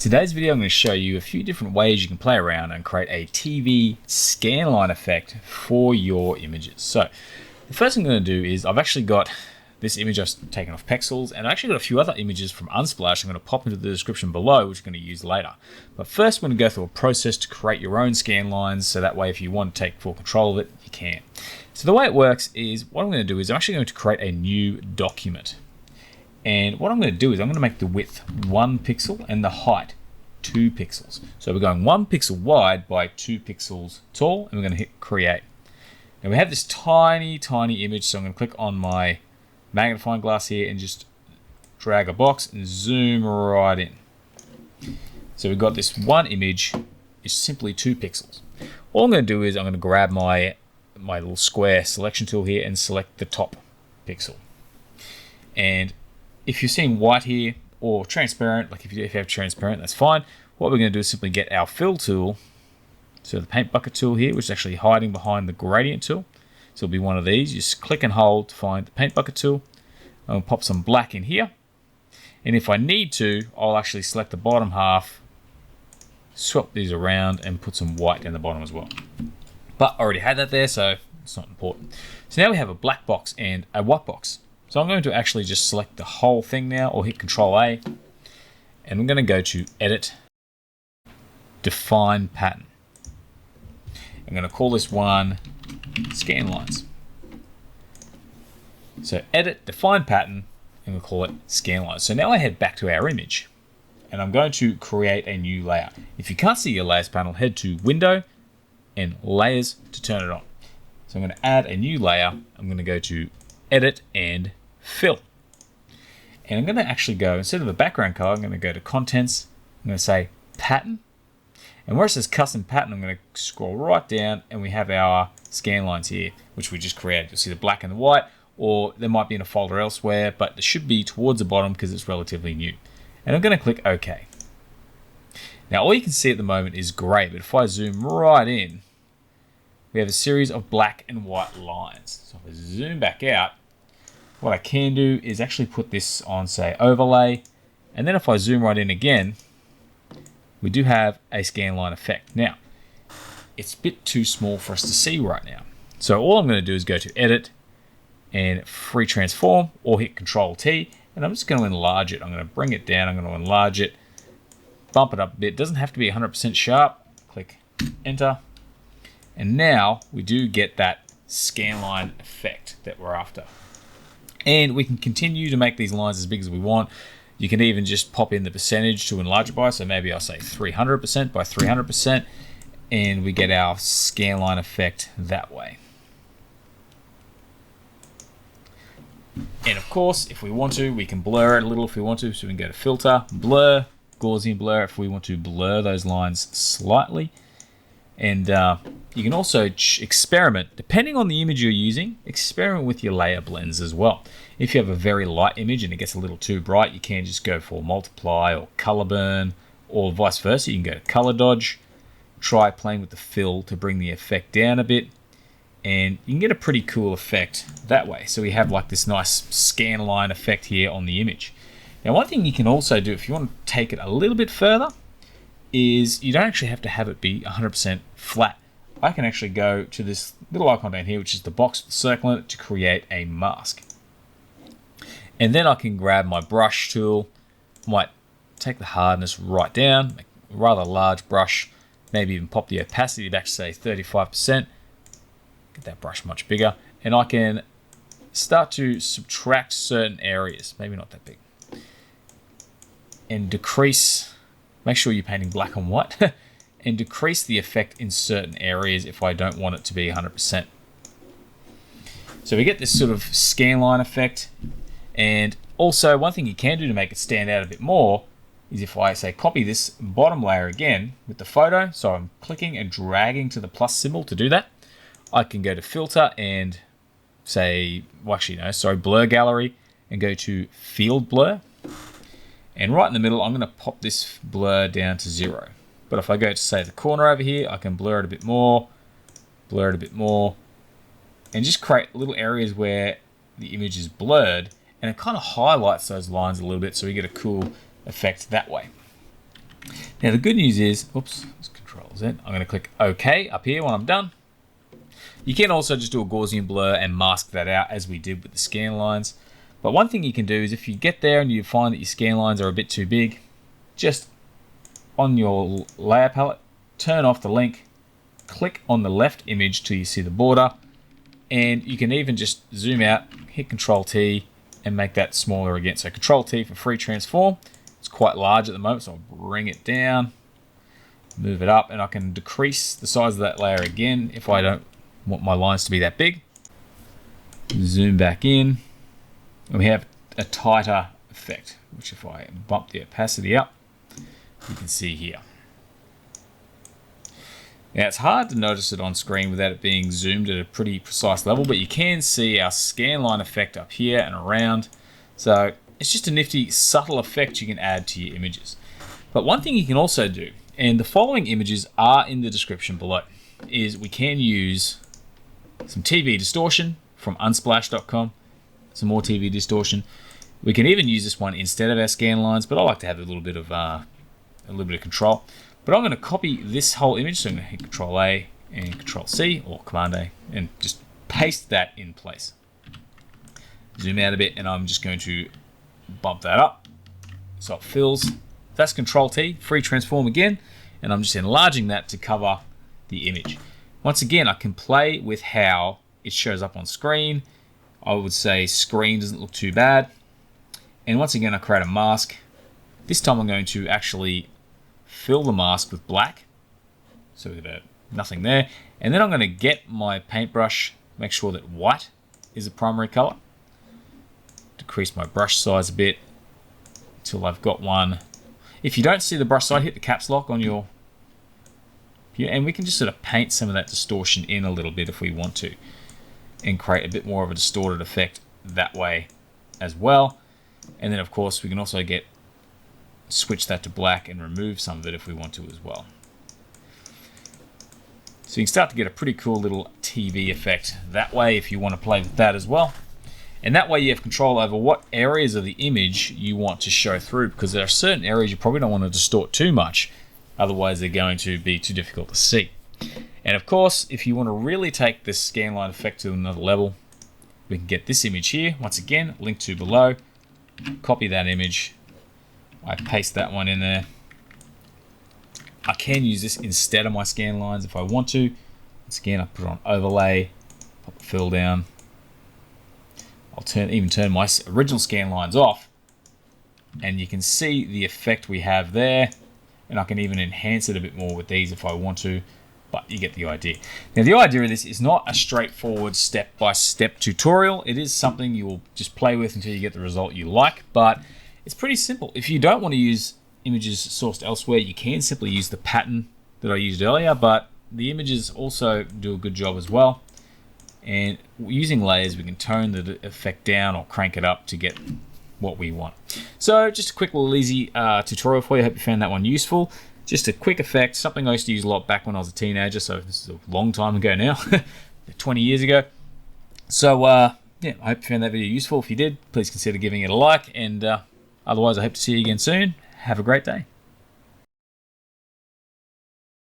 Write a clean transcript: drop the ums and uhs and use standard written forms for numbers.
Today's video, I'm going to show you a few different ways you can play around and create a TV scanline effect for your images. So the first thing I'm going to do is I've actually got this image I've taken off Pexels, and I've actually got a few other images from Unsplash I'm going to pop into the description below, which I'm going to use later. But first, I'm going to go through a process to create your own scanlines, so that way if you want to take full control of it, you can. So the way it works is, what I'm going to do is I'm actually going to create a new document. And what I'm going to do is I'm going to make the width 1 pixel and the height 2 pixels. So we're going 1 pixel wide by 2 pixels tall, and we're going to hit create. Now we have this tiny image, so I'm going to click on my magnifying glass here and just drag a box and zoom right in. So we've got this one image is simply 2 pixels. All I'm going to do is I'm going to grab my little square selection tool here and select the top pixel. And if you're seeing white here or transparent, like if you have transparent, that's fine. What we're going to do is simply get our fill tool, so the paint bucket tool here, which is actually hiding behind the gradient tool. So it'll be one of these. You just click and hold to find the paint bucket tool. I'll pop some black in here. And if I need to, I'll actually select the bottom half, swap these around, and put some white in the bottom as well. But I already had that there, so it's not important. So now we have a black box and a white box. So I'm going to actually just select the whole thing now, or hit Control A. And I'm going to go to Edit, Define Pattern. I'm going to call this one Scanlines. So Edit, Define Pattern, and we'll call it Scanlines. So now I head back to our image, and I'm going to create a new layer. If you can't see your layers panel, head to Window and Layers to turn it on. So I'm going to add a new layer. I'm going to go to Edit and Fill. And I'm going to actually go, instead of a background color, I'm going to go to Contents. I'm going to say Pattern. And where it says Custom Pattern, I'm going to scroll right down, and we have our scanlines here, which we just created. You'll see the black and the white, or they might be in a folder elsewhere, but it should be towards the bottom because it's relatively new. And I'm going to click OK. Now all you can see at the moment is gray, but if I zoom right in, we have a series of black and white lines. So if I zoom back out, what I can do is actually put this on, say, overlay. And then if I zoom right in again, we do have a scanline effect. Now, it's a bit too small for us to see right now. So all I'm going to do is go to Edit and Free Transform, or hit Control T, and I'm just going to enlarge it. I'm going to bring it down, I'm going to enlarge it, bump it up a bit. It doesn't have to be 100% sharp. Click Enter. And now we do get that scanline effect that we're after. And we can continue to make these lines as big as we want. You can even just pop in the percentage to enlarge it by. So maybe I'll say 300% by 300%, and we get our scanline effect that way. And of course, if we want to, we can blur it a little if we want to. So we can go to Filter, Blur, Gaussian Blur if we want to blur those lines slightly. And you can also experiment, depending on the image you're using, experiment with your layer blends as well. If you have a very light image and it gets a little too bright, you can just go for multiply or color burn, or vice versa. You can go to color dodge, try playing with the fill to bring the effect down a bit, and you can get a pretty cool effect that way. So we have like this nice scanline effect here on the image. Now one thing you can also do if you want to take it a little bit further is you don't actually have to have it be 100% flat. I can actually go to this little icon down here, which is the box with the circle in it, to create a mask. And then I can grab my brush tool, might take the hardness right down, make a rather large brush, maybe even pop the opacity back to say 35%, get that brush much bigger, and I can start to subtract certain areas, maybe not that big, and decrease. Make sure you're painting black and white and decrease the effect in certain areas if I don't want it to be 100%. So we get this sort of scanline effect. And also one thing you can do to make it stand out a bit more is if I say copy this bottom layer again with the photo. So I'm clicking and dragging to the plus symbol to do that. I can go to Filter and say, well actually no, sorry, Blur Gallery, and go to Field Blur. And right in the middle, I'm going to pop this blur down to 0. But if I go to, say, the corner over here, I can blur it a bit more, and just create little areas where the image is blurred, and it kind of highlights those lines a little bit so we get a cool effect that way. Now the good news is, oops, it's Control Z. I'm going to click OK up here when I'm done. You can also just do a Gaussian blur and mask that out as we did with the scan lines. But one thing you can do is if you get there and you find that your scan lines are a bit too big, just on your layer palette, turn off the link, click on the left image till you see the border, and you can even just zoom out, hit Control T, and make that smaller again. So Control T for free transform. It's quite large at the moment, so I'll bring it down, move it up, and I can decrease the size of that layer again if I don't want my lines to be that big. Zoom back in, and we have a tighter effect, which if I bump the opacity up, you can see here. Now it's hard to notice it on screen without it being zoomed at a pretty precise level, but you can see our scanline effect up here and around. So it's just a nifty, subtle effect you can add to your images. But one thing you can also do, and the following images are in the description below, is we can use some TV distortion from unsplash.com, some more TV distortion. We can even use this one instead of our scan lines, but I like to have a little bit of control. But I'm going to copy this whole image, so I'm going to hit Control A and Control C, or Command A, and just paste that in place. Zoom out a bit, and I'm just going to bump that up so it fills. That's Control T, free transform again, and I'm just enlarging that to cover the image. Once again, I can play with how it shows up on screen. I would say screen doesn't look too bad. And once again, I create a mask. This time I'm going to actually fill the mask with black. So we've got nothing there. And then I'm going to get my paintbrush, make sure that white is the primary color. Decrease my brush size a bit until I've got one. If you don't see the brush size, hit the caps lock on your... and we can just sort of paint some of that distortion in a little bit if we want to, and create a bit more of a distorted effect that way as well. And then of course we can also switch that to black and remove some of it if we want to as well. So you can start to get a pretty cool little TV effect that way if you want to play with that as well. And that way you have control over what areas of the image you want to show through, because there are certain areas you probably don't want to distort too much, otherwise they're going to be too difficult to see. And of course, if you want to really take this scanline effect to another level, we can get this image here. Once again, link to below, copy that image, I paste that one in there. I can use this instead of my scan lines if I want to. Once again, I put it on overlay, pop the fill down. I'll even turn my original scan lines off, and you can see the effect we have there. And I can even enhance it a bit more with these if I want to, but you get the idea. Now the idea of this is not a straightforward step-by-step tutorial. It is something you will just play with until you get the result you like, but it's pretty simple. If you don't want to use images sourced elsewhere, you can simply use the pattern that I used earlier, but the images also do a good job as well. And using layers, we can tone the effect down or crank it up to get what we want. So just a quick little easy tutorial for you. I hope you found that one useful. Just a quick effect, something I used to use a lot back when I was a teenager, so this is a long time ago now, 20 years ago. So yeah, I hope you found that video useful. If you did, please consider giving it a like, and otherwise I hope to see you again soon. Have a great day.